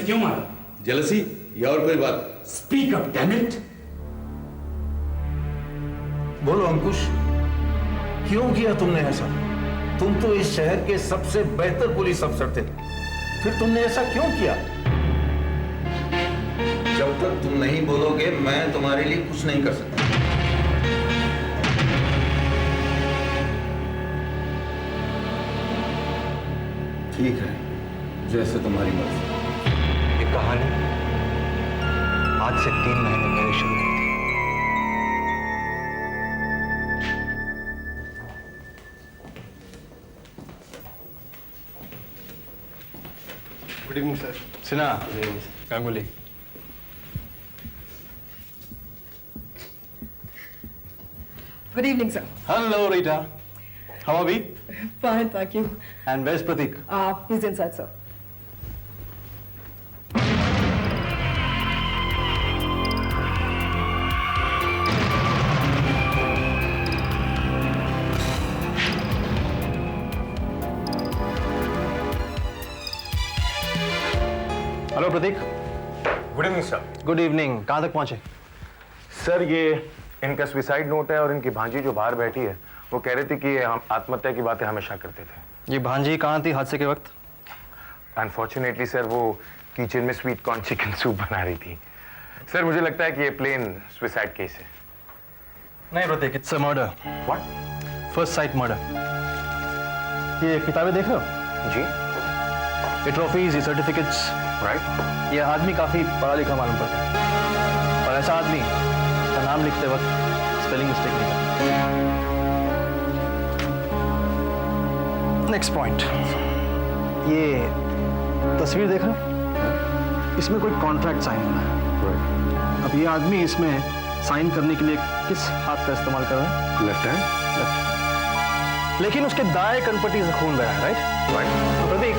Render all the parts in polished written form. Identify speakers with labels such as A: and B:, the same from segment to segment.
A: उसे क्यों मारा?
B: जेलसी या और कोई बात?
A: Speak up damn it.
C: बोलो अंकुश, क्यों किया तुमने ऐसा? तुम तो इस शहर के सबसे बेहतर पुलिस अफसर थे, फिर तुमने ऐसा क्यों किया? जब तक तुम नहीं बोलोगे मैं तुम्हारे लिए कुछ नहीं कर सकता। ठीक है, जैसे तुम्हारी मर्जी।
D: ये कहानी आज से 3 महीने पहले शुरू हुई थी।
E: Good evening sir.
D: Sinha, Ganguly.
F: Good evening, sir.
D: Hello, Rita. How are we?
F: Fine, thank you.
D: And where's Pratik?
F: He's inside, sir.
D: Hello Pratik.
E: Good evening sir.
D: Good evening. कहाँ तक पहुँचे?
E: सर ये इनका सुसाइड नोट है और इनकी भांजी जो बाहर बैठी है वो कह रही थी कि हम आत्महत्या की बातें हमेशा करते थे।
D: ये भांजी कहाँ थी हादसे के वक्त?
E: अनफॉर्चुनेटली सर वो किचन में स्वीट कॉर्न चिकन सूप बना रही थी। सर मुझे लगता है कि ये प्लेन सुसाइड केस है।
D: नहीं Pratik, it's a murder.
E: What?
D: First sight murder. ये किताबें देख रहे हो?
E: जी।
D: ये ट्रॉफीज, ये सर्टिफिकेट्स,
E: राइट।
D: ये आदमी काफी पढ़ा लिखा मालूम पड़ता है और ऐसा आदमी का नाम लिखते वक्त स्पेलिंग मिस्टेक नहीं करता। नेक्स्ट पॉइंट, ये तस्वीर देख रहे हो? इसमें कोई कॉन्ट्रैक्ट साइन होना है। अब ये आदमी इसमें साइन करने के लिए किस हाथ का इस्तेमाल कर रहा है?
E: Left hand.
D: लेफ्ट। लेकिन उसके दाएं कनपट्टी से खून बह रहा है, राइट?
E: राइट।
D: तो प्रतीक,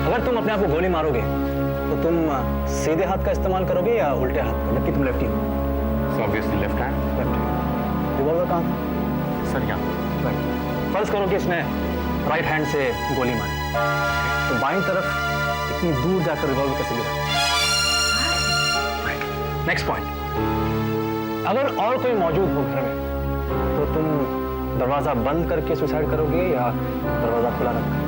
D: अगर तुम अपने आप को गोली मारोगे तो तुम सीधे हाथ का इस्तेमाल करोगे या उल्टे हाथ का, जबकि तुम लेफ्टी हो?
E: So obviously left hand.
D: Left. Revolver कहाँ था?
E: सर यहाँ।
D: राइट। फर्ज करो कि इसने राइट हैंड से गोली मारी, तो बाईं तरफ इतनी दूर जाकर रिवॉल्वर कैसे गिरा? नेक्स्ट पॉइंट, अगर और कोई मौजूद हो घर में तो तुम दरवाजा बंद करके सुसाइड करोगे या दरवाजा खुला रखकर?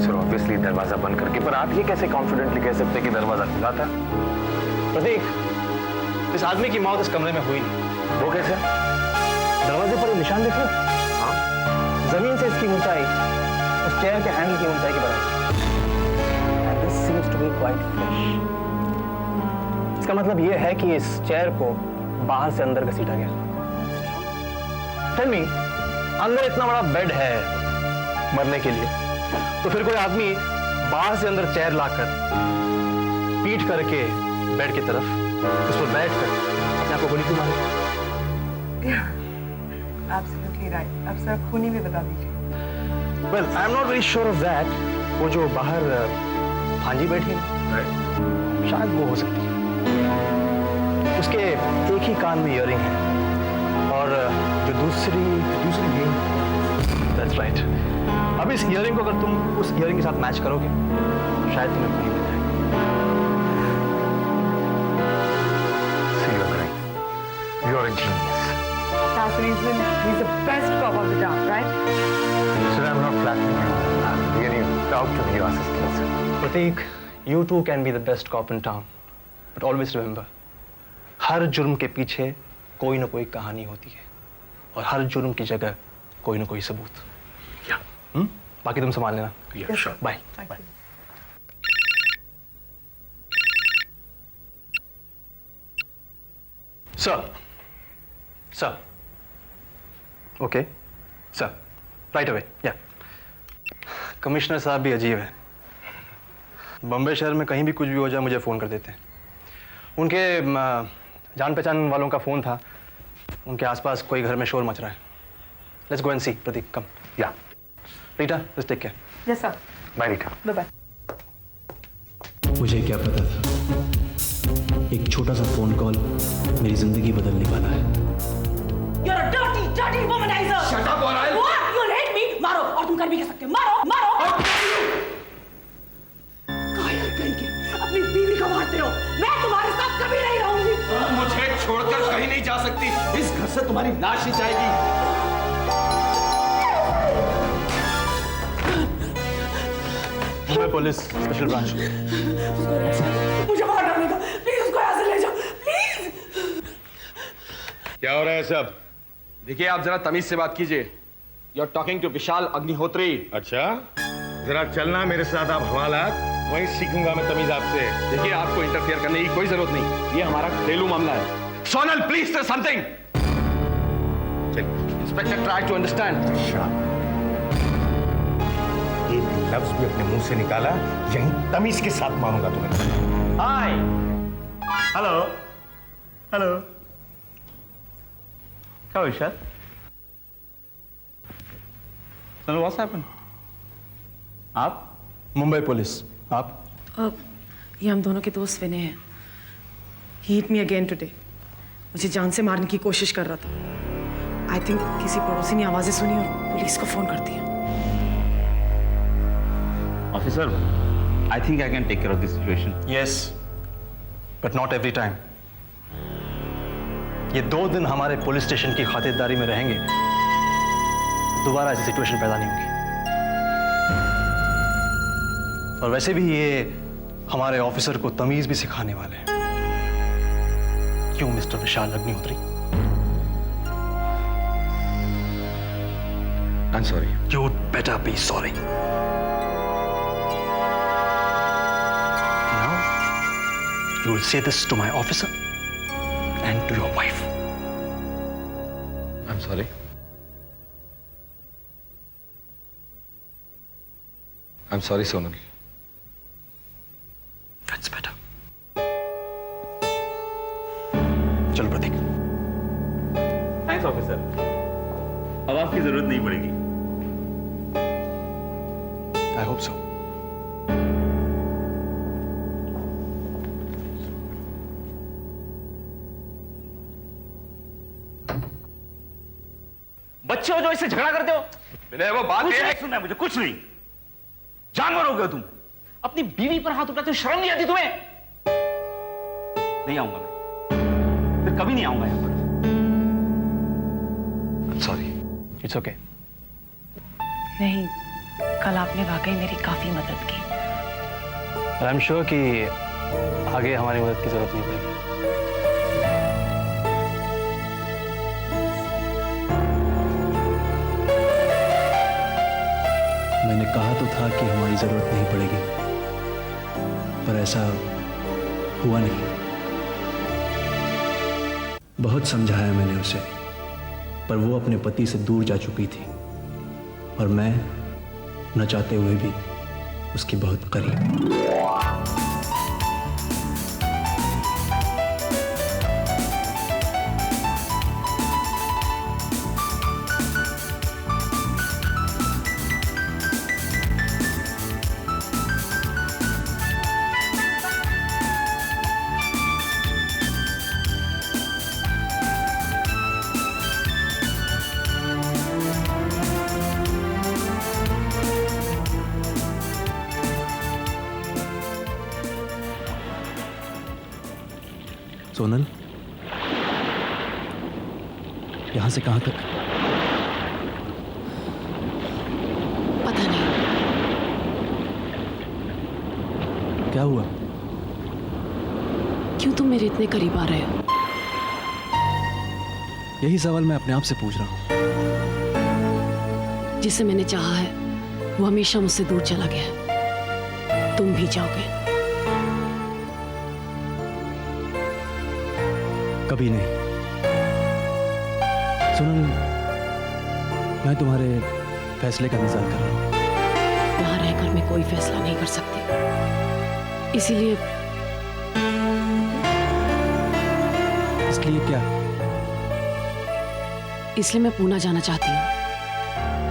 E: सर ऑब्वियसली दरवाजा बंद करके, पर आप ये कैसे कॉन्फिडेंटली कह सकते हैं कि दरवाजा खुला था?
D: प्रतीक, इस आदमी की मौत इस कमरे में हुई नहीं।
E: वो कैसे?
D: दरवाजे पर ये निशान देख रहे हो?
E: हाँ।
D: जमीन से इसकी ऊंचाई उस चेयर के हैंडल की ऊंचाई के बराबर। And this seems to be quite fresh. इसका मतलब ये है कि इस चेयर को बाहर से अंदर घसीटा गया। Tell me, अंदर इतना बड़ा बेड है मरने के लिए, तो फिर कोई आदमी बाहर से अंदर चेयर लाकर पीठ करके बेड की तरफ उस पर बैठकर अपने आप को गोली क्यों मारे?
F: Absolutely right. अब सर खूनी भी बता दीजिए।
D: Well, I'm not very sure of that. वो जो बाहर भांजी बैठी है, शायद वो हो सकती है। उसके एक ही कान में इयरिंग है और जो दूसरी That's right. अब इस इयरिंग को अगर तुम उस इयरिंग के साथ मैच करोगे शायद तुम्हें खूनी मिल जाए।
E: See, you're right. You're a genius.
F: That's the reason he's the best cop of the town, right?
E: Sir, I'm not flattering you. I'm really proud to be your assistant, sir.
D: Prateek, you too can be the best cop in town, but always remember, हर जुर्म के पीछे कोई ना कोई कहानी होती है और हर जुर्म की जगह कोई ना कोई सबूत। बाकी तुम संभाल लेना।
E: Yeah, sure.
D: Bye.
F: Thank you. Sir. Okay. Sir. Right away. Yeah. Commissioner साहब भी अजीब है। बम्बई शहर में कहीं भी कुछ भी हो जाए मुझे फ़ोन कर देते हैं। उनके जान पहचान वालों का फ़ोन था, उनके आसपास कोई घर में शोर मच रहा है। Let's go and see. Prateek, come.
E: Yeah.
D: Rita, let's take care.
F: Yes, sir.
E: Bye, Rita.
F: Bye-bye.
G: मुझे क्या पता था एक छोटा सा फोन कॉल मेरी जिंदगी बदलने वाला है।
H: You're a dirty womanizer!
A: Shut up or I'll...
H: What? You hate me? मारो, और तुम कर भी क्या सकते हो? मारो! कायर कहीं के, मैं तुम्हारे साथ कभी नहीं रहूंगी।
B: मुझे छोड़कर कहीं नहीं जा सकती। इस घर से तुम्हारी लाश ही जाएगी।
F: Mumbai police special branch.
H: मुझे बाहर डालने का, प्लीज उसको यहाँ से ले जाओ, प्लीज।
B: क्या हो रहा है सब?
A: देखिए आप जरा तमीज से बात कीजिए। यू आर टॉकिंग टू विशाल अग्निहोत्री।
B: अच्छा, जरा चलना मेरे साथ आप हवालात, वहीं सीखूंगा मैं तमीज आपसे।
A: देखिए आपको इंटरफेयर करने की कोई जरूरत नहीं, ये हमारा घरेलू मामला है। Sonal please say something. Inspector try to understand.
B: एक लफ्ज भी अपने मुंह से निकाला, यहीं तमीज के साथ मारूंगा तुम्हें।
D: हाय, हेलो, हेलो, क्या विशाल? चलो, व्हाट्स हैपन? आप?
F: मुंबई पुलिस। आप?
I: ये हम दोनों के दोस्त विनय हैं। ही हिट मी अगेन टुडे। मुझे जान से मारने की कोशिश कर रहा था। आई थिंक किसी पड़ोसी ने आवाजें सुनी और पुलिस को फोन कर दिया।
D: Officer, I think I can take care of this situation.
F: Yes, but not every time. ये 2 दिन हमारे पुलिस स्टेशन की खातिरदारी में रहेंगे, दोबारा ऐसी सिचुएशन पैदा नहीं होगी। और वैसे भी ये हमारे ऑफिसर को तमीज भी सिखाने वाले हैं। क्यों mister Vishal Agnihotri?
B: I'm sorry.
F: You'd better be sorry. Now, you will say this to my officer and to your wife.
B: I'm sorry. I'm sorry, Sonal.
F: That's better. चलो प्रतीक।
D: थैंक्स ऑफिसर, अब आपकी जरूरत नहीं पड़ेगी।
F: I hope so.
D: बच्चे हो जो इससे झगड़ा करते हो?
A: विनय वो बात
D: कुछ
A: ये
D: नहीं
A: है।
D: सुनना है मुझे, कुछ नहीं। जानवर हो गए तुम। अपनी बीवी पर हाथ उठाते हो, शर्म नहीं आती तुम्हें? नहीं आऊंगा मैं, फिर कभी नहीं आऊंगा यहां पर।
B: I'm sorry.
F: It's okay.
I: नहीं, कल आपने वाकई मेरी काफी मदद की।
F: आई एम श्योर कि आगे हमारी मदद की जरूरत नहीं पड़ेगी।
G: मैंने कहा तो था कि हमारी जरूरत नहीं पड़ेगी, पर ऐसा हुआ नहीं। बहुत समझाया मैंने उसे, पर वो अपने पति से दूर जा चुकी थी और मैं न चाहते हुए भी उसकी बहुत करीब। सोनल, यहां से कहां तक?
I: पता नहीं।
G: क्या हुआ?
I: क्यों तुम मेरे इतने करीब आ रहे हो?
G: यही सवाल मैं अपने आप से पूछ रहा हूं।
I: जिसे मैंने चाहा है वो हमेशा मुझसे दूर चला गया है। तुम भी जाओगे?
G: कभी नहीं। सोनल, मैं तुम्हारे फैसले का इंतजार कर रहा हूं।
I: यहाँ रहकर मैं कोई फैसला नहीं कर सकती,
G: इसलिए क्या?
I: इसलिए मैं पूना जाना चाहती हूँ।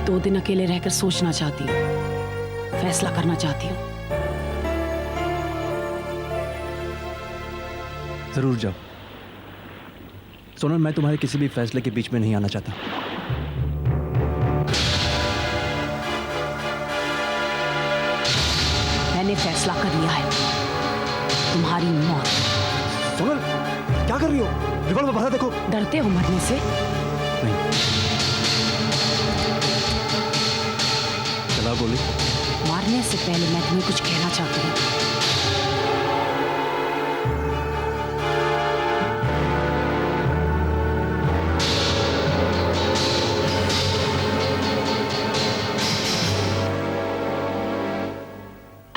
I: 2 दिन अकेले रहकर सोचना चाहती हूँ, फैसला करना चाहती हूँ।
G: जरूर जाओ सोनल, मैं तुम्हारे किसी भी फैसले के बीच में नहीं आना चाहता।
I: मैंने फैसला कर लिया है, तुम्हारी मौत।
F: कर रही हो? रिवॉल्वर बाहर देखो।
I: डरते हो मरने से?
F: नहीं। चला गोली।
I: मारने से पहले मैं तुम्हें कुछ कहना चाहती हूँ।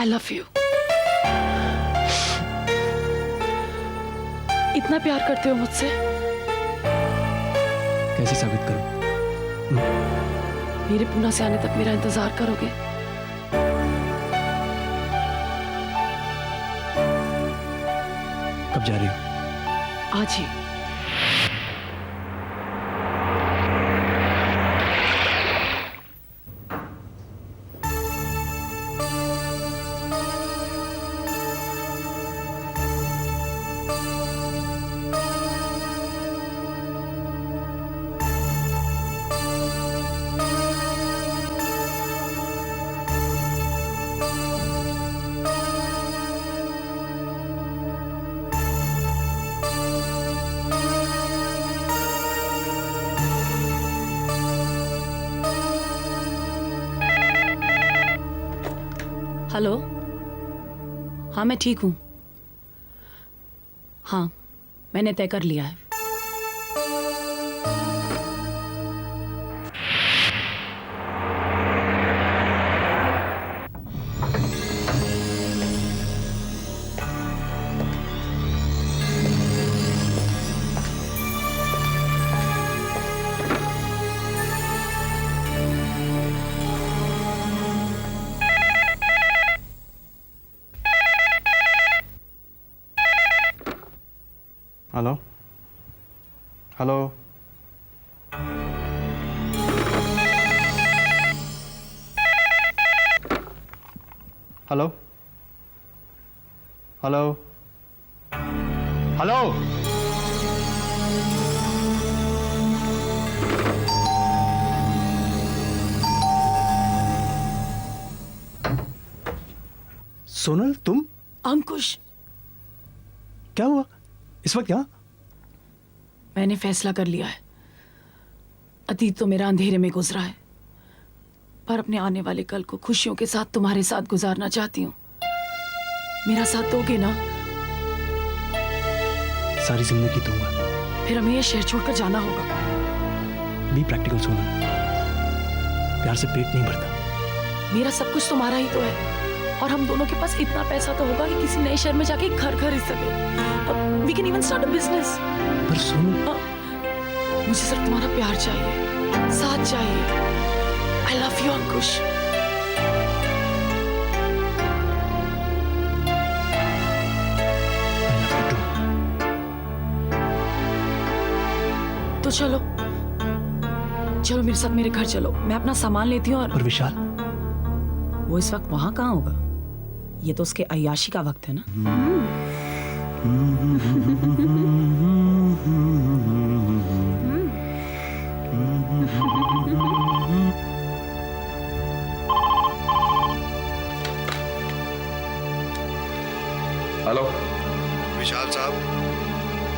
I: I love you. इतना प्यार करते हो मुझसे?
G: कैसे साबित करूं?
I: मेरे पुणे से आने तक मेरा इंतजार करोगे?
G: कब जा रही हो?
I: आज ही। हेलो, हाँ मैं ठीक हूँ। हाँ मैंने तय कर लिया है।
F: Hello hello hello hello hello
G: Sonal, तुम?
I: अंकुश,
G: क्या हुआ इस वक्त यहाँ?
I: मैंने फैसला कर लिया है। अतीत तो मेरा अंधेरे में गुजरा है, पर अपने आने वाले कल को खुशियों के साथ तुम्हारे साथ गुजारना चाहती हूँ। मेरा साथ दोगे ना?
G: सारी जिंदगी दूंगा।
I: फिर हमें ये शहर छोड़कर जाना होगा।
G: बी प्रैक्टिकल सोनल, प्यार से पेट नहीं भरता।
I: मेरा सब कुछ तुम्हारा ही तो है, और हम दोनों के पास इतना पैसा तो होगा कि किसी नए शहर में जाके घर खरीद सके। We can even start a business.
G: पर सोनल,
I: मुझे सिर्फ तुम्हारा प्यार चाहिए, साथ चाहिए। I love you Ankush. तो चलो चलो मेरे साथ मेरे घर चलो। मैं अपना सामान लेती हूँ।
G: और विशाल?
I: वो इस वक्त वहां कहाँ होगा? ये तो उसके अय्याशी का वक्त है ना।
A: हेलो
J: विशाल साहब,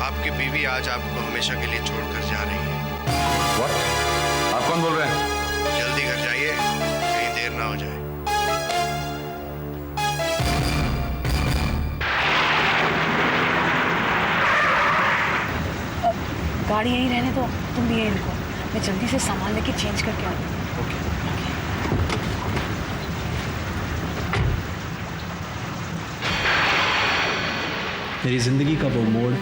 J: आपकी बीवी आज आपको हमेशा के लिए छोड़कर जा रही है।
A: व्हाट? आप कौन बोल रहे हैं?
J: जल्दी घर जाइए, कहीं देर ना हो जाए।
I: गाड़ी यहीं रहने दो, तुम भी यहीं रुको। मैं जल्दी से सामान लेके चेंज करके आती हूँ।
G: मेरी जिंदगी का वो मोड़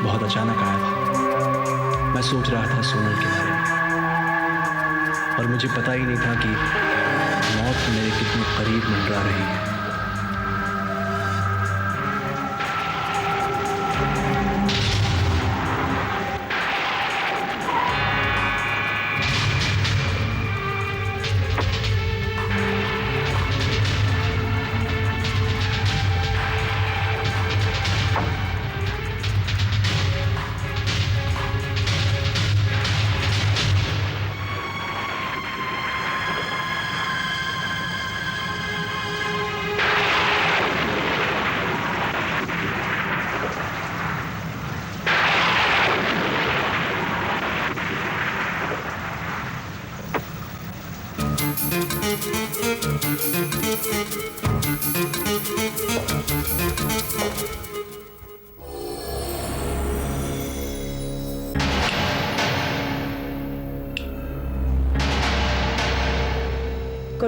G: बहुत अचानक आया था। मैं सोच रहा था सोनल के बारे में, और मुझे पता ही नहीं था कि मौत मेरे कितने करीब मंडरा रही है।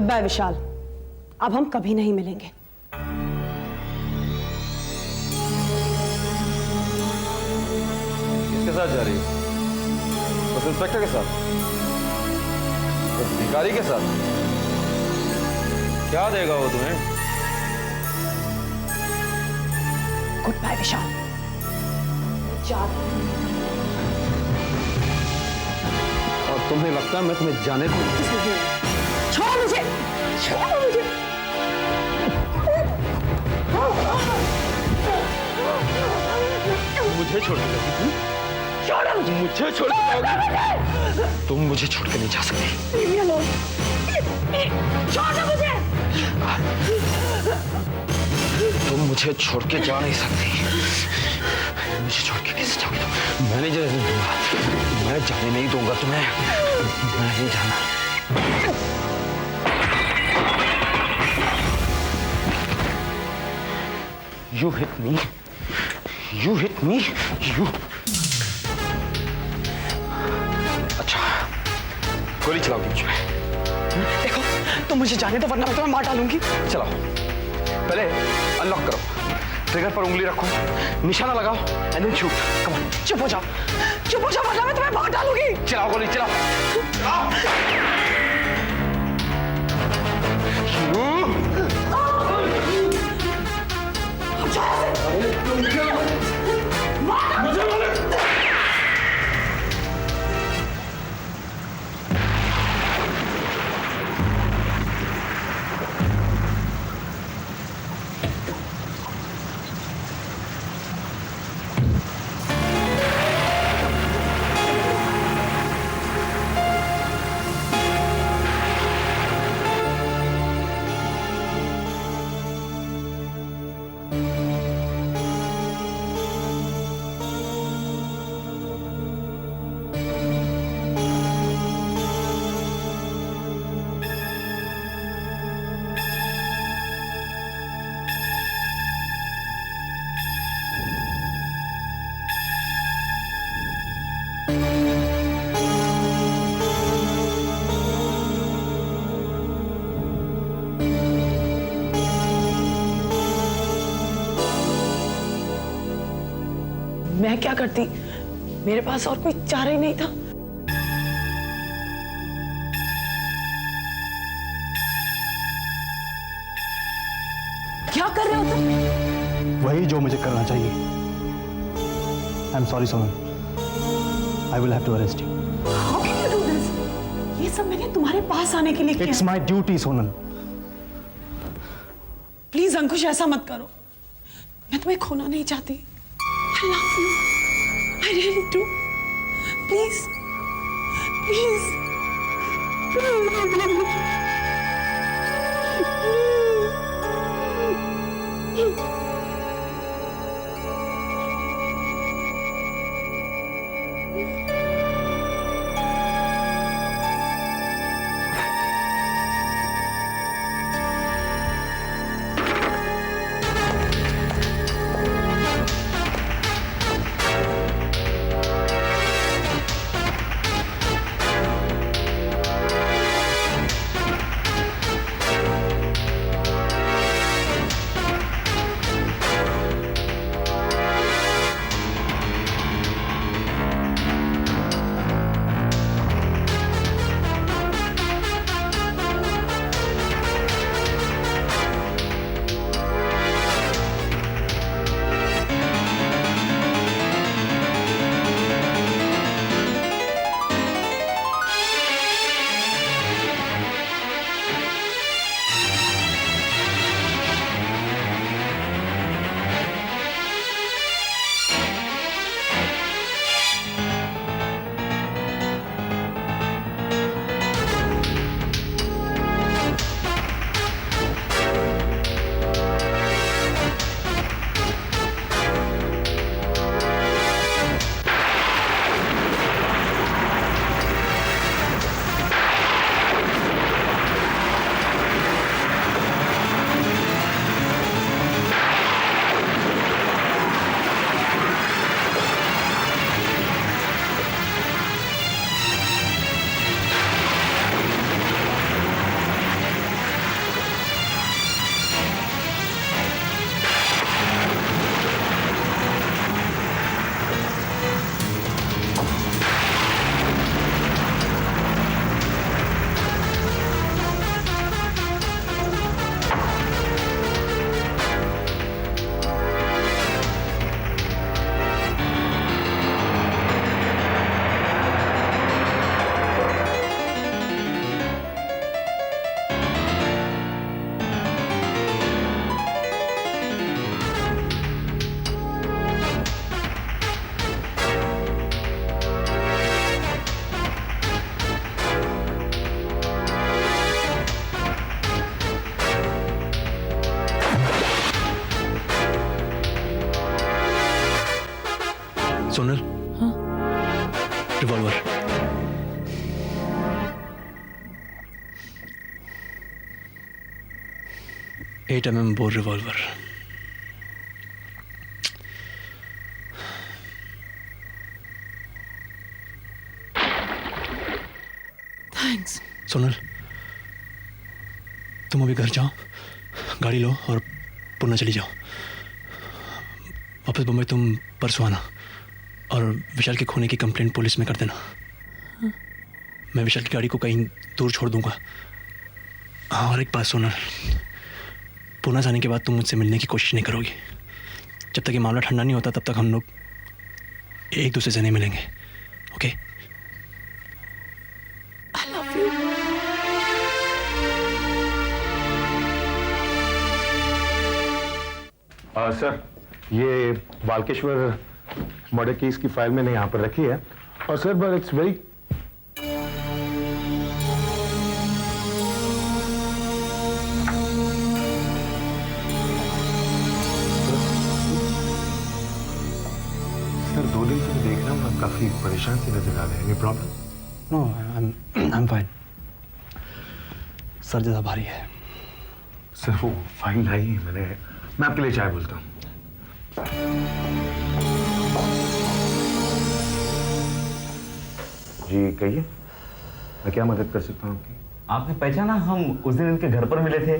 H: गुड बाय विशाल, अब हम कभी नहीं मिलेंगे।
A: किसके साथ जा रही हो? बस इंस्पेक्टर के साथ? उस भिखारी के साथ? क्या देगा वो तुम्हें?
H: गुड बाय विशाल।
A: और तुम्हें लगता है मैं तुम्हें जाने दूं?
H: छोड़ो मुझे, छोड़ो मुझे।
A: मुझे छोड़ के जाओगी?
H: छोड़ो मुझे,
A: मुझे छोड़ के जाओगी? तुम मुझे छोड़ के नहीं जा सकती।
H: Leave me alone. छोड़ो मुझे।
A: तुम मुझे छोड़ के जा नहीं सकती। मुझे छोड़ के कैसे जाओगी तुम? मैं नहीं जाने दूंगा। मैं जाने नहीं दूंगा तुम्हें। मैं नहीं जाना। You hit me. You hit me. You. अच्छा, गोली चलाओगी मुझे?
H: देखो, तुम मुझे जाने दो वरना मैं तुम्हें मार डालूंगी।
A: चलाओ। पहले अनलॉक करो, ट्रिगर पर उंगली रखो, निशाना लगाओ, and then shoot. Come on.
H: चुप हो जाओ वरना मैं तुम्हें मार डालूंगी।
A: चलाओ गोली, चलाओ।
H: मैं क्या करती? मेरे पास और कोई चारा ही नहीं था। क्या कर रहे हो तुम?
G: वही जो मुझे करना चाहिए। I am sorry Sonal, I will have to arrest you.
H: How can you do this? ये सब मैंने तुम्हारे पास आने के लिए किया।
G: It's my duty Sonal.
H: Please Ankush, ऐसा मत करो। मैं तुम्हें खोना नहीं चाहती। I love you. I really do. Please. Please.
G: Sonal.
I: हाँ?
G: Revolver. Eight mm bore revolver.
I: Thanks.
G: Sonal, तुम अभी घर जाओ, गाड़ी लो और पुणे चली जाओ। वापस बम्बई तुम परसों आना और विशाल के खोने की कंप्लेंट पुलिस में कर देना।
I: हाँ?
G: मैं विशाल की गाड़ी को कहीं दूर छोड़ दूंगा। हाँ, और एक बात सोनल, पुणे जाने के बाद तुम मुझसे मिलने की कोशिश नहीं करोगी। जब तक ये मामला ठंडा नहीं होता तब तक हम लोग एक दूसरे से नहीं मिलेंगे। Okay?
H: I love you.
B: Sir, ये बालकेश्वर मर्डर केस की फाइल मैंने यहाँ पर रखी है और sir but it's very sir 2 दिन से मैं देख रहा हूँ आप काफी परेशान से नजर आ रहे हैं। Any problem?
G: No, I am fine. Sir ज़्यादा भारी है।
B: सर वो फाइल लाई है मैं आपके लिए चाय बोलता हूँ। जी कहिए, मैं क्या मदद कर सकता हूँ आपकी?
K: आपने पहचाना, हम उस दिन इनके घर पर मिले थे।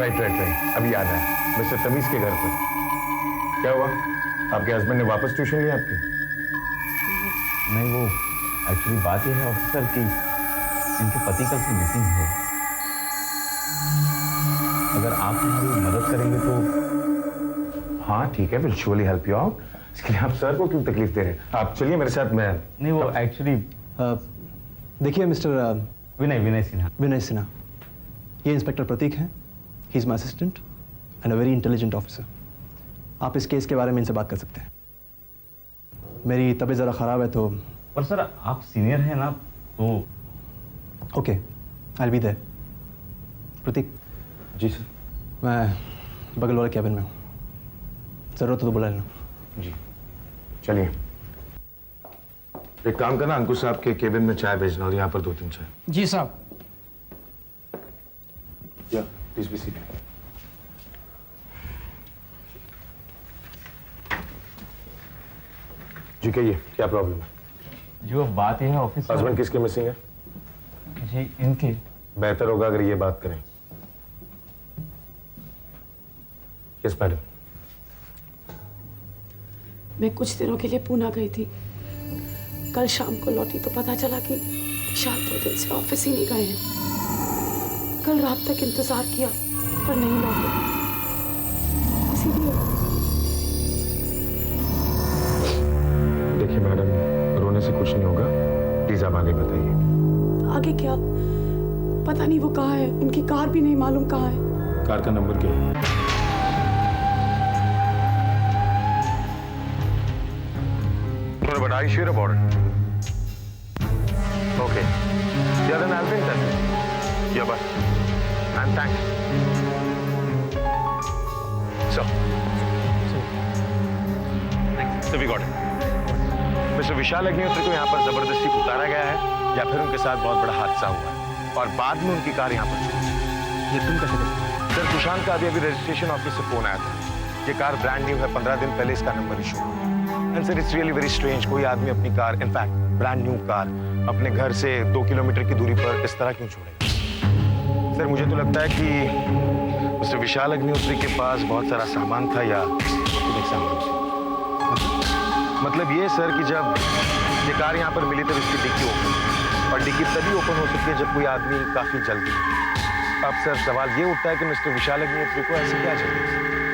B: राइट, अभी याद आया, मिस्टर तमीज के घर पर। क्या हुआ, आपके हस्बैंड ने वापस ट्यूशन लिया आपकी?
K: नहीं, वो एक्चुअली बात यह है ऑफिसर कि इनके पति कल से मिसिंग है। अगर आप हमारी मदद करेंगे तो।
B: हाँ ठीक है, will surely help you out. इसके लिए आप सर को क्यों तकलीफ दे रहे हैं? आप चलिए मेरे साथ। मैं
K: नहीं, वो एक्चुअली
G: देखिए मिस्टर
K: विनय सिन्हा।
G: विनय सिन्हा, ये इंस्पेक्टर प्रतीक हैं। He is my assistant and a very intelligent officer. आप इस केस के बारे में इनसे बात कर सकते हैं। मेरी तबीयत ज़रा ख़राब है तो।
K: पर सर आप सीनियर हैं ना, तो
G: okay, I will be there. Prateek.
B: Ji sir.
G: मैं बगल वाले कैबिन में हूँ, ज़रूरत हो तो बुला लेना।
B: जी चलिए। एक काम करना, अंकुश साहब के केबिन में चाय भेजना और यहाँ पर 2-3 चाय।
D: जी साहब।
B: या प्लीज बी सीटेड। जी कहिए, क्या प्रॉब्लम है?
K: जो बात यह है ऑफिसर।
B: हस्बैंड किसके मिसिंग है?
K: जी इनके।
B: बेहतर होगा अगर ये बात करें। Yes madam.
H: मैं कुछ दिनों के लिए पूना गई थी। कल शाम को लौटी तो पता चला कि विशाल 2 दिन से ऑफिस ही नहीं गए हैं। कल रात तक इंतजार किया पर नहीं लौटे, इसीलिए।
B: देखिए मैडम, रोने से कुछ नहीं होगा, प्लीज आप आगे बताइए।
H: आगे क्या, पता नहीं वो कहाँ है। उनकी कार भी नहीं मालूम कहाँ है।
B: कार का नंबर क्या है?
E: But are you sure about it? Okay. Yeah, then I'll be in touch. Yeah, but and thanks. So we got it. Mister Vishal Agnihotri को यहाँ पर जबरदस्ती उतारा गया है या फिर उनके साथ बहुत बड़ा हादसा हुआ है और बाद में उनकी कार यहाँ पर छूटी।
G: ये तुम कैसे करते?
E: सर सुशांत का अभी रजिस्ट्रेशन ऑफिस से फोन आया था। ये कार ब्रांड न्यू है, 15 दिन पहले इसका नंबर इशू हुआ। And sir it's really very strange, कोई आदमी अपनी car, in fact brand new car, अपने घर से 2 किलोमीटर की दूरी पर इस तरह क्यों छोड़ेगा? सर मुझे तो लगता है कि मिस्टर विशाल अग्निहोत्री के पास बहुत सारा सामान था या सामान था। मतलब ये सर कि जब ये कार यहाँ पर मिली तब इसकी डिक्की ओपन, और डिक्की तभी ओपन हो सकती है जब कोई आदमी काफी जल्दी। अब सर सवाल ये उठता है कि मिस्टर विशाल अग्निहोत्री को ऐसे क्या चाहिए?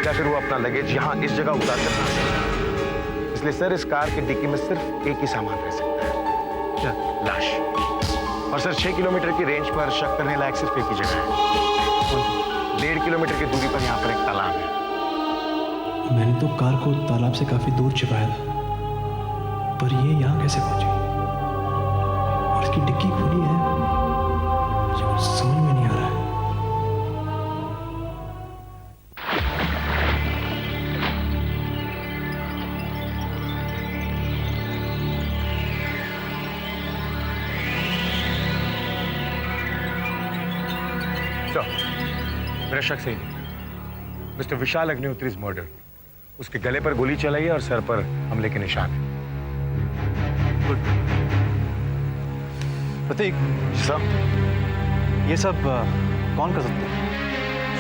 E: क्या फिर वो अपना लगेज यहाँ इस जगह उतार कर ना सके? इसलिए सर इस कार की डिक्की में सिर्फ एक ही सामान रह सकता है। क्या? लाश। और सर 6 किलोमीटर की रेंज पर शक करने लायक सिर्फ एक ही जगह है। 1.5 किलोमीटर की दूरी पर यहाँ पर एक तालाब है।
G: मैंने तो कार को तालाब से काफी दूर छिपाया था, पर ये यहाँ कैसे पहुंची? और इसकी डिक्की खुली है, मुझे कुछ समझ में नहीं आ रहा है।
E: सर, मेरा शक सही नहीं। Mister Vishal Agnihotri is murder. उसके गले पर गोली चलाई है और सर पर हमले के निशान है।
F: प्रतीक,
E: सर,
F: ये सब कौन कर सकते हैं?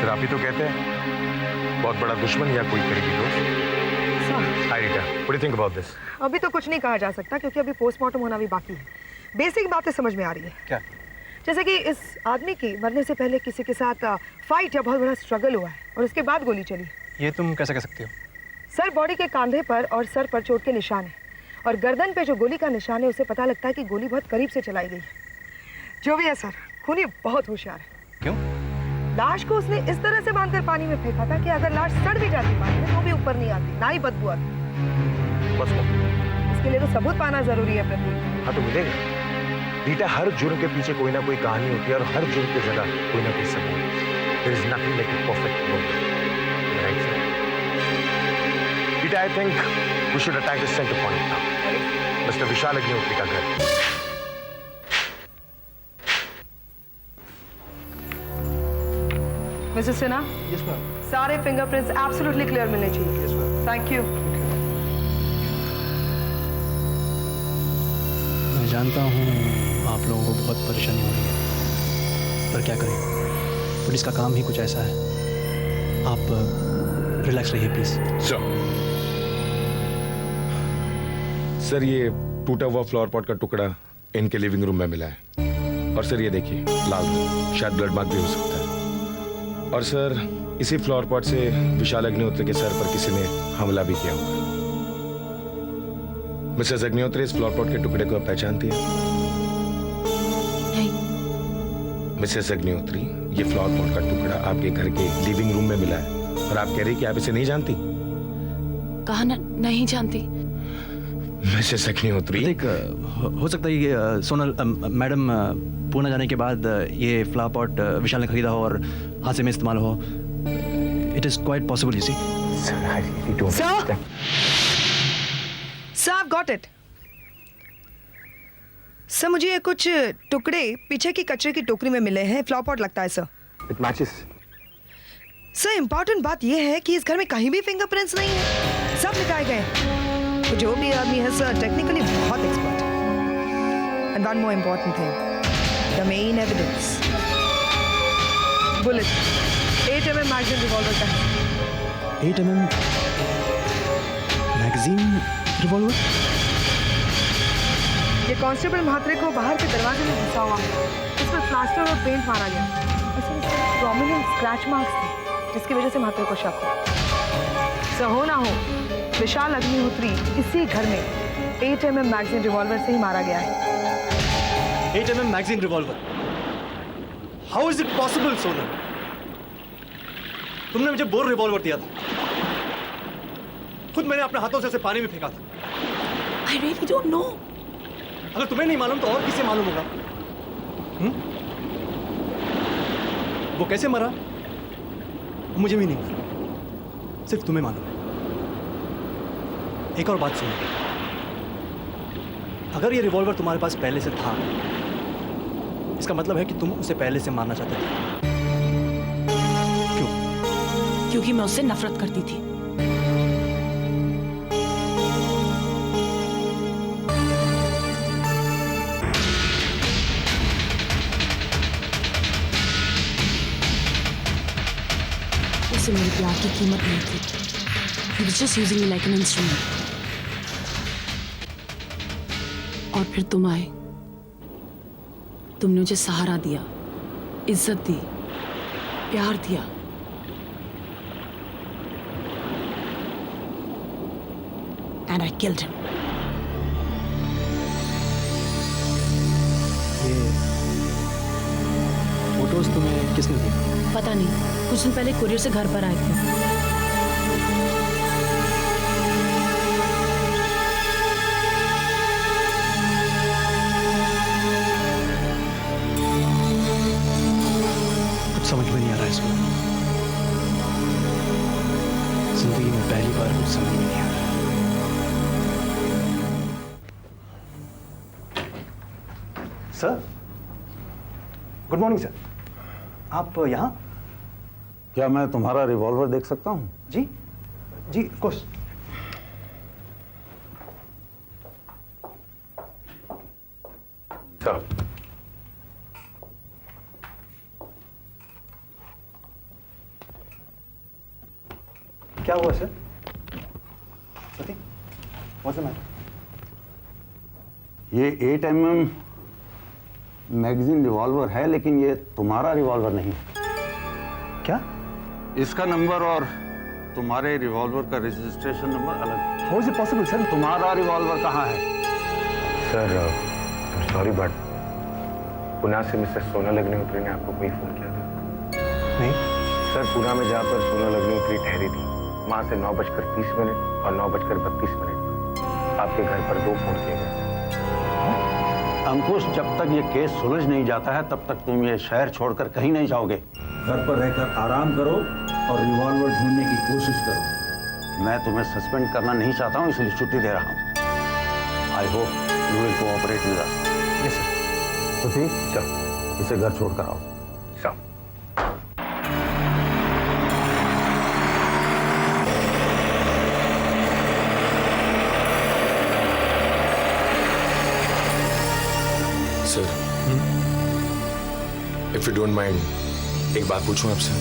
E: सर आप ही तो कहते हैं, बहुत बड़ा दुश्मन या कोई करीबी दोस्त। Hi Rita, what do you think about this?
L: अभी तो कुछ नहीं कहा जा सकता क्योंकि अभी पोस्टमार्टम होना भी बाकी है। बेसिक बातें समझ में आ रही है।
F: क्या?
L: जैसे कि इस आदमी की मरने से पहले किसी के साथ फाइट या बहुत बड़ा स्ट्रगल हुआ है और उसके बाद गोली चली।
F: ये तुम कैसे कह सकती हो?
L: सर बॉडी के कंधे पर और सर पर चोट के निशान है और गर्दन पे जो गोली का निशान है उससे पता लगता है कि गोली बहुत करीब से चलाई गई है। जो भी है सर, खूनी बहुत होशियार है।
F: क्यों?
L: लाश को उसने इस तरह से बांधकर पानी में फेंका था कि अगर लाश सड़ भी जाती पानी में तो भी ऊपर नहीं आती, ना ही बदबू आती।
E: बस वो।
L: इसके लिए तो सबूत पाना जरूरी है प्रतीक।
E: हाँ तो मिलेगा। रीटा, हर जुर्म के पीछे कोई ना कोई कहानी होती है और हर जुर्म की जगह कोई ना कोई सबूत। There is nothing like a perfect murder. Right, sir? Rita, I think we should attack the center point now. Mr. विशाल अग्निहोत्री का घर।
L: Mrs Sinha,
C: yes ma'am.
L: सारे फिंगरप्रिंट्स एब्सोल्युटली क्लियर मिलने चाहिए।
C: Yes ma'am.
L: Thank you.
G: मैं जानता हूँ आप लोगों को बहुत परेशानी हो रही है, पर क्या करें, पुलिस का काम ही कुछ ऐसा है। आप रिलैक्स रहिए प्लीज।
E: सर, ये टूटा हुआ फ्लावर पॉट का टुकड़ा इनके लिविंग रूम में मिला है। और सर ये देखिए, लाल, शायद ब्लड मार्क भी हो सकता है। और सर, इसी फ्लावर पॉट से विशाल अग्निहोत्री के सर पर किसी ने हमला भी किया होगा। मिसेस अग्निहोत्री, इस फ्लावर पॉट के टुकड़े को आप पहचानती है?
I: नहीं।
E: मिसेस अग्निहोत्री, ये फ्लावर पॉट का टुकड़ा आपके घर के लिविंग रूम में मिला है और आप कह रही कि आप इसे नहीं जानती?
I: कहा ना, नहीं जानती।
E: मिसेस अग्निहोत्री,
G: एक हो सकता है ये सोनल मैडम पूना जाने के बाद ये फ्लावर पॉट विशाल ने खरीदा हो और हादसे में इस्तेमाल हो। It is quite possible, you see.
L: Sir, I've got it. Sir, मुझे ये कुछ टुकड़े पीछे की कचरे की टोकरी में मिले हैं। फ्लावर पॉट लगता है sir.
E: It matches.
L: Sir, important बात यह है कि इस घर में कहीं भी फिंगरप्रिंट्स नहीं है, सब मिटाए गए। तो जो भी आदमी है सर, टेक्निकली बहुत एक्सपर्ट है। And one more important thing, the main evidence, bullet 8mm magazine revolver का है।
G: 8mm magazine revolver?
L: ये कांस्टेबल म्हात्रे को बाहर के दरवाजे में घुसा हुआ है। इस पर प्लास्टर और पेंट मारा गया। इसमें प्रोमिनेंट स्क्रैच मार्क्स थे जिसकी वजह से म्हात्रे को शक हो। सर, हो ना हो, विशाल अग्निहोत्री इसी घर में 8mm मैगजीन रिवॉल्वर से ही मारा गया है।
G: 8mm magazine revolver? How is it possible Sonal? तुमने मुझे बोर रिवॉल्वर दिया था, खुद मैंने अपने हाथों से उसे पानी में फेंका था।
I: I really don't know.
G: अगर तुम्हें नहीं मालूम तो और किसे मालूम होगा? वो कैसे मरा मुझे भी नहीं मालूम, सिर्फ तुम्हें मालूम है। एक और बात सुनो, अगर ये रिवॉल्वर तुम्हारे पास पहले से था, इसका मतलब है कि तुम उसे पहले से मारना चाहते थे। क्यों?
I: क्योंकि मैं उससे नफरत करती थी। उसे मेरे प्यार की कीमत नहीं थी। He was just using me like an instrument. और फिर तुम आए, तुमने मुझे सहारा दिया, इज्जत दी, प्यार दिया। And I killed him.
G: ये फोटोज तुम्हें किसने दी?
I: पता नहीं, कुछ दिन पहले कुरियर से घर पर आए थे।
G: कुछ समझ में नहीं आ रहा है इसको। जिंदगी में पहली बार कुछ समझ में नहीं आ रहा।
F: Sir, good morning sir. आप यहाँ?
C: क्या मैं तुम्हारा रिवॉल्वर देख सकता हूँ?
F: जी जी, ऑफ कोर्स।
B: सर,
F: क्या हुआ sir? Prateek, what's the matter?
C: ये 8mm मैगजीन रिवॉल्वर है, लेकिन ये तुम्हारा रिवॉल्वर नहीं।
F: क्या?
C: इसका नंबर और तुम्हारे रिवॉल्वर का रजिस्ट्रेशन नंबर अलग।
F: How is it possible sir?
C: तुम्हारा रिवॉल्वर कहाँ है?
E: Sir, I am sorry but Pune से मिसेस सोनल अग्निहोत्री ने आपको कोई फोन किया था?
F: नहीं
E: सर, पुणे में जहाँ पर सोनल अग्निहोत्री ठहरी थी, वहाँ से 9:30 और 9:32 आपके घर पर 2 फोन किए गए।
C: अंकुश, जब तक ये केस सुलझ नहीं जाता है तब तक तुम ये शहर छोड़कर कहीं नहीं जाओगे। घर पर रहकर आराम करो और रिवॉल्वर ढूंढने की कोशिश करो। मैं तुम्हें सस्पेंड करना नहीं चाहता हूँ, इसलिए छुट्टी दे रहा हूँ। I hope you will cooperate with us.
F: Yes sir.
C: तो ठीक, चल इसे घर छोड़कर आओ।
E: Sir,
J: sir, if you don't mind, एक बात पूछूं आपसे?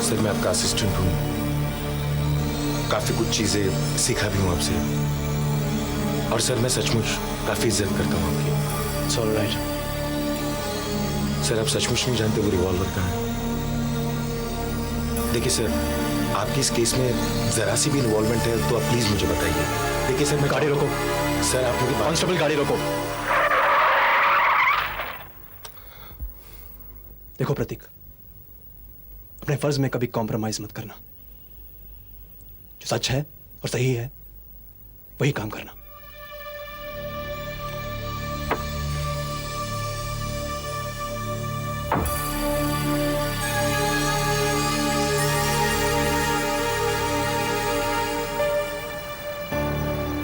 J: सर, मैं आपका असिस्टेंट हूं, काफी कुछ चीजें सीखा भी हूं आपसे, और सर मैं सचमुच काफी इज्जत करता हूं आपकी।
G: It's alright.
J: सर, आप सचमुच नहीं जानते वो रिवॉल्वर कहाँ है? देखिए सर, आपकी इस केस में जरा सी भी इन्वॉल्वमेंट है तो आप प्लीज मुझे बताइए। देखिए सर, मैं
G: गाड़ी रोको।
J: सर, आप मेरी बात।
G: कांस्टेबल, गाड़ी रोको। देखो प्रतीक, अपने फर्ज में कभी कॉम्प्रोमाइज मत करना। जो सच है और सही है वही काम करना।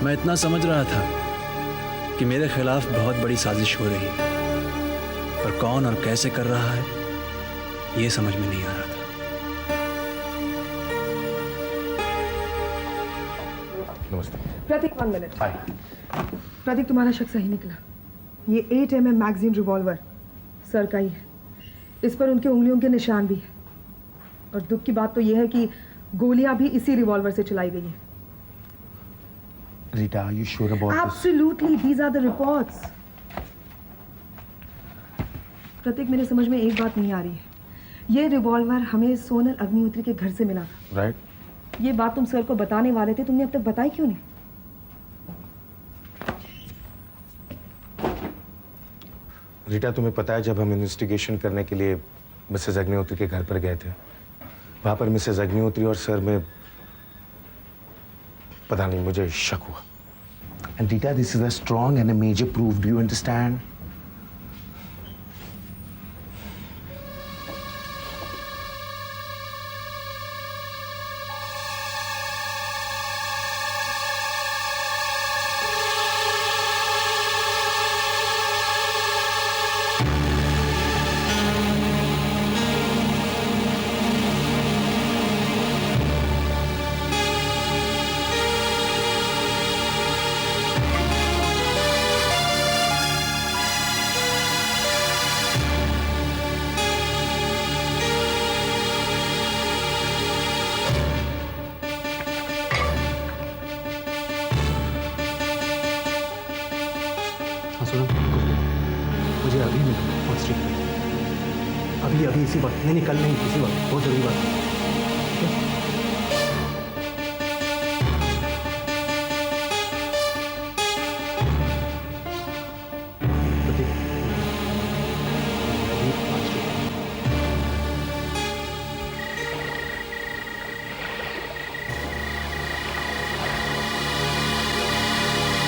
G: मैं इतना समझ रहा था कि मेरे खिलाफ बहुत बड़ी साजिश हो रही है, पर कौन और कैसे कर रहा है ये समझ में नहीं आ रहा था।
E: नमस्ते।
L: प्रतीक, 1 मिनट। प्रतीक, तुम्हारा शक सही निकला। ये 8mm मैगजीन रिवॉल्वर सर का ही है। इस पर उनके उंगलियों के निशान भी है, और दुख की बात तो यह है कि गोलियां भी इसी रिवॉल्वर से चलाई गई हैं।
E: Rita, are you sure about this?
L: Absolutely, these are the reports. प्रतीक, मेरे समझ में एक बात नहीं आ रही है। ये रिवॉल्वर हमें सोनल अग्निहोत्री के घर से मिला था।
E: Right.
L: ये बात तुम सर को बताने वाले थे, तुमने अब तक बताई क्यों नहीं?
E: रीटा, तुम्हें पता है जब हम इन्वेस्टिगेशन करने के लिए मिसेस अग्निहोत्री के घर पर गए थे, वहां पर मिसेस अग्निहोत्री और सर में पता नहीं, मुझे शक हुआ। And Rita, this is a strong and a major proof. Do you understand?
F: मुझे अभी मिलो ऑन स्ट्रीट में, अभी इसी वक्त। नहीं, कल नहीं, इसी वक्त। बहुत जरूरी बात है।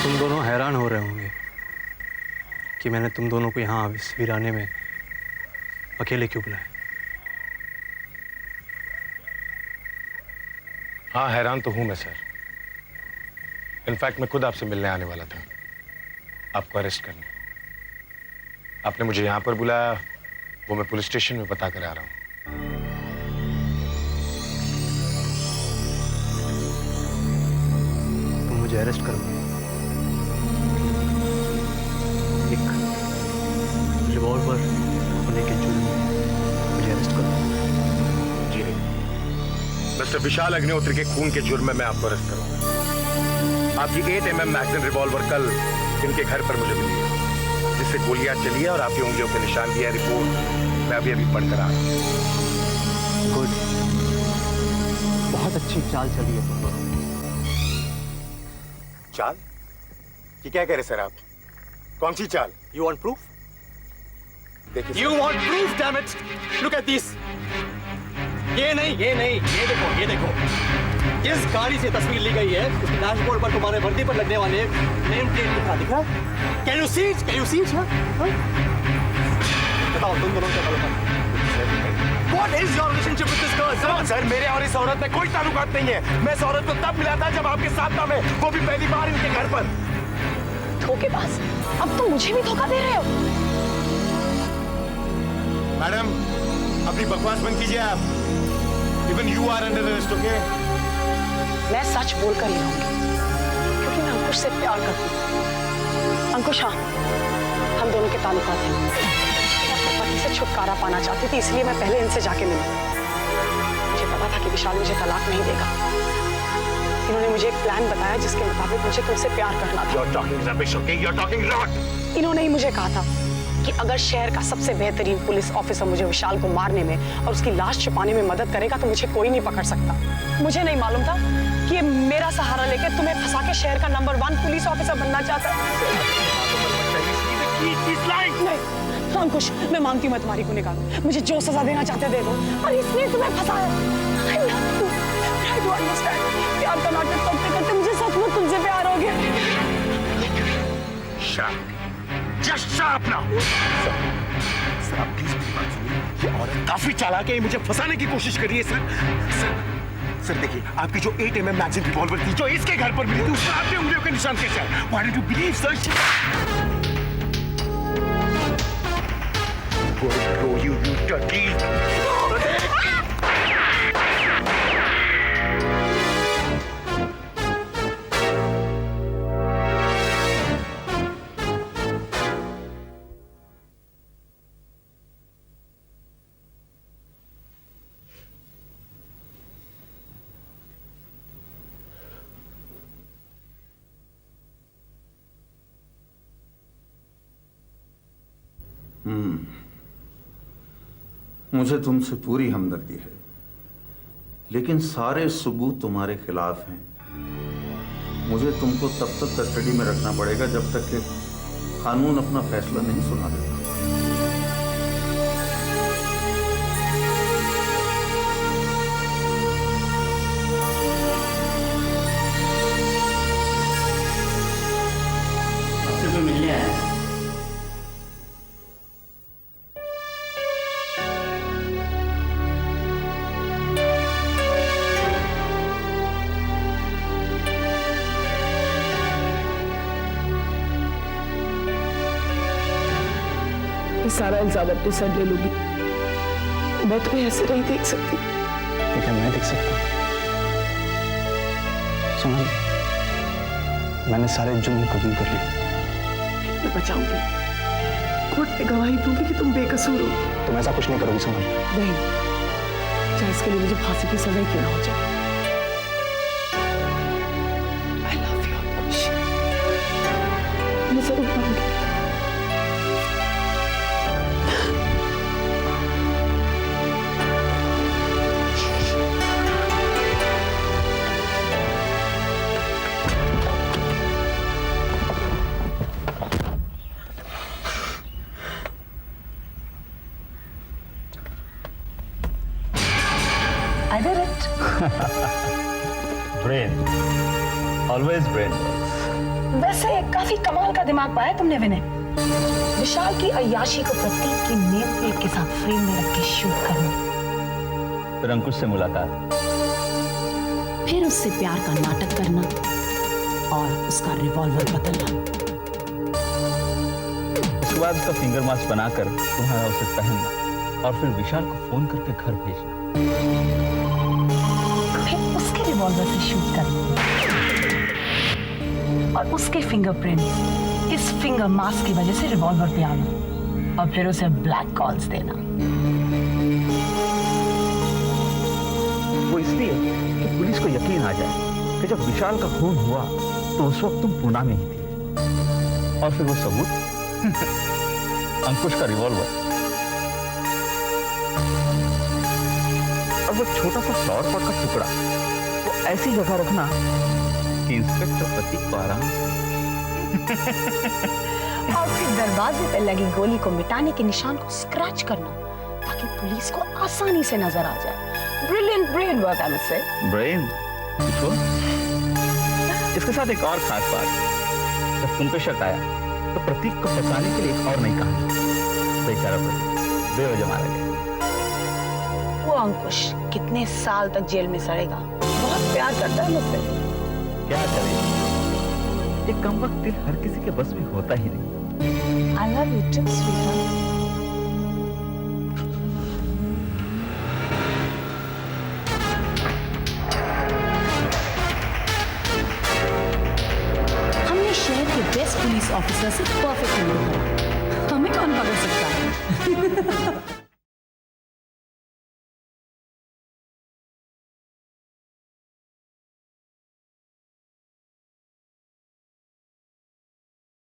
F: तुम दोनों हैरान हो रहे होंगे कि मैंने तुम दोनों को यहाँ इस वीराने में अकेले क्यों बुलाया।
E: हाँ, हैरान तो हूं मैं सर। इनफैक्ट मैं खुद आपसे मिलने आने वाला था, आपको अरेस्ट करने। आपने मुझे यहाँ पर बुलाया, वो मैं पुलिस स्टेशन में पता कर आ रहा हूँ।
F: तुम मुझे अरेस्ट करोगे? एक रिवॉल्वर होने के जुर्म में मुझे अरेस्ट करोगे?
E: जी नहीं, मिस्टर विशाल अग्निहोत्री के खून के जुर्म में मैं आपको अरेस्ट करूंगा। आपकी 8mm मैगजीन रिवॉल्वर कल इनके घर पर मुझे मिली है, जिससे गोलियां चली है और आपकी उंगलियों के निशान भी है। रिपोर्ट मैं अभी पढ़कर आ रहा हूं।
F: गुड, बहुत अच्छी चाल चली है तुम दोनों।
E: चाल? ये क्या कह रहे सर आप? कौन सी चाल?
F: You want proof?
E: देखिए
F: You want proof, damn it! Look at this. ये नहीं, ये देखो, ये देखो। जिस गाड़ी से तस्वीर ली गई है, उसके डैशबोर्ड पर तुम्हारे वर्दी पर लगने वाले नेम प्लेट दिख रहा? Can you see it? Can you see it? हाँ? बताओ तुम दोनों क्या ताल्लुकात? What is your relationship with this girl?
E: Sir, मेरे और इस औरत में कोई ताल्लुकात नहीं है। मैं इस औरत को तब मिला था जब आपके साथ था मैं, वो भी पहली बार इनके घर पर।
I: धोखेबाज, अब तुम मुझे भी धोखा दे रहे हो।
E: मैडम, अपनी बकवास बंद कीजिए आप। Even you are under arrest, okay?
I: मैं सच बोलकर ही रहूंगी, क्योंकि मैं अंकुश से प्यार करती हूँ। अंकुश, हाँ, हम दोनों के ताल्लुकात हैं। मैं अपने पति से छुटकारा पाना चाहती थी, इसलिए मैं पहले इनसे जाके मिली। मुझे पता था कि विशाल मुझे तलाक नहीं देगा। इन्होंने मुझे एक प्लान बताया जिसके मुताबिक मुझे तुमसे प्यार करना था।
E: You're talking rubbish, okay? You're talking rot.
I: इन्होंने ही मुझे कहा था कि अगर शहर का सबसे बेहतरीन पुलिस ऑफिसर मुझे विशाल को मारने में और उसकी लाश छुपाने में मदद करेगा तो मुझे कोई नहीं पकड़ सकता। मुझे नहीं मालूम था कि ये मेरा सहारा लेके तुम्हें फंसा के शहर का नंबर 1 पुलिस ऑफिसर बनना चाहता है। नहीं, अंकुश, मैं मांगती हूँ मैं तुम्हारी गुनहगार हूँ। मुझे जो सजा देना चाहते दे दो, और इसलिए तुम्हें फंसाया। I love you. Try to understand. प्यार का नाटक करते करते मुझे सचमुच तुमसे प्यार हो गया।
E: Just shut up now. Sir, आप प्लीज मेरी बात सुनिए। ये औरत काफी चालाक है, मुझे फंसाने की कोशिश कर रही है सर। सर देखिए, आपकी जो 8mm मैगजीन रिवॉल्वर थी, जो इसके घर पर मिली थी, उस पर आपके उंगलियों के निशान कैसे आए? Why don't you believe, sir? You dirty.
C: मुझे तुमसे पूरी हमदर्दी है, लेकिन सारे सबूत तुम्हारे खिलाफ हैं। मुझे तुमको तब तक कस्टडी में रखना पड़ेगा जब तक कि कानून अपना फैसला नहीं सुना देता।
K: आपसे कोई मिलने आया है?
H: सारा इल्जाम अपने सर ले लूंगी। मैं तुम्हें ऐसे नहीं देख सकती।
F: तो क्या मैं देख सकता? सोनल, मैंने सारे जुर्म कबूल कर लिए।
H: मैं बचाऊंगी, कोर्ट में गवाही दूंगी कि तुम बेकसूर हो।
F: तुम ऐसा कुछ नहीं करोगी सोनल।
H: नहीं, चाहे इसके लिए मुझे फांसी की सजा क्यों ना हो जाए। I love you, अंकुश। मैं जरूर पाऊंगी।
I: I did it.
K: Brain, always brain.
I: वैसे काफी कमाल का दिमाग पाया तुमने विनय। विशाल की अय्याशी को प्रतीक की नेम प्लेट के साथ फ्रेम में रख के शूट करना,
K: फिर अंकुश से मुलाकात,
I: फिर उससे प्यार का नाटक करना और उसका रिवॉल्वर बदलना।
K: उसके बाद उसका फिंगर मास्क बनाकर तुम्हारा उसे पहनना और फिर विशाल को फोन करके घर भेजना,
I: फिर उसके रिवॉल्वर से शूट करना और उसके फिंगरप्रिंट इस फिंगर मास्क की वजह से रिवॉल्वर पे आना और फिर उसे ब्लैक कॉल्स देना।
K: वो इसलिए कि पुलिस को यकीन आ जाए कि जब विशाल का खून हुआ तो उस वक्त तुम पूना में ही थी, और फिर वो सबूत अंकुश का रिवॉल्वर और वो छोटा सा फ्लावर पॉट का टुकड़ा वो ऐसी जगह रखना कि इंस्पेक्टर प्रतीक को आराम से
I: और फिर दरवाजे पे लगी गोली को मिटाने के निशान को स्क्रैच करना ताकि पुलिस को आसानी से नजर आ जाए। Brilliant brain work I must say.
K: Brain इसके साथ एक और खास बात, जब तुम पे शक आया तो प्रतीक को फंसाने के लिए एक और नई कहानी। बेचारा प्रतीक बेवजह मारा गया।
I: वो अंकुश कितने साल तक जेल में सड़ेगा, बहुत प्यार करता है मुझसे।
K: क्या करें, एक कम वक्त दिल हर किसी के बस में होता ही नहीं।
I: I love you too, sweetheart. हमने शहर के बेस्ट पुलिस ऑफिसर से परफेक्ट मिला, हमें कौन पकड़ सकता है?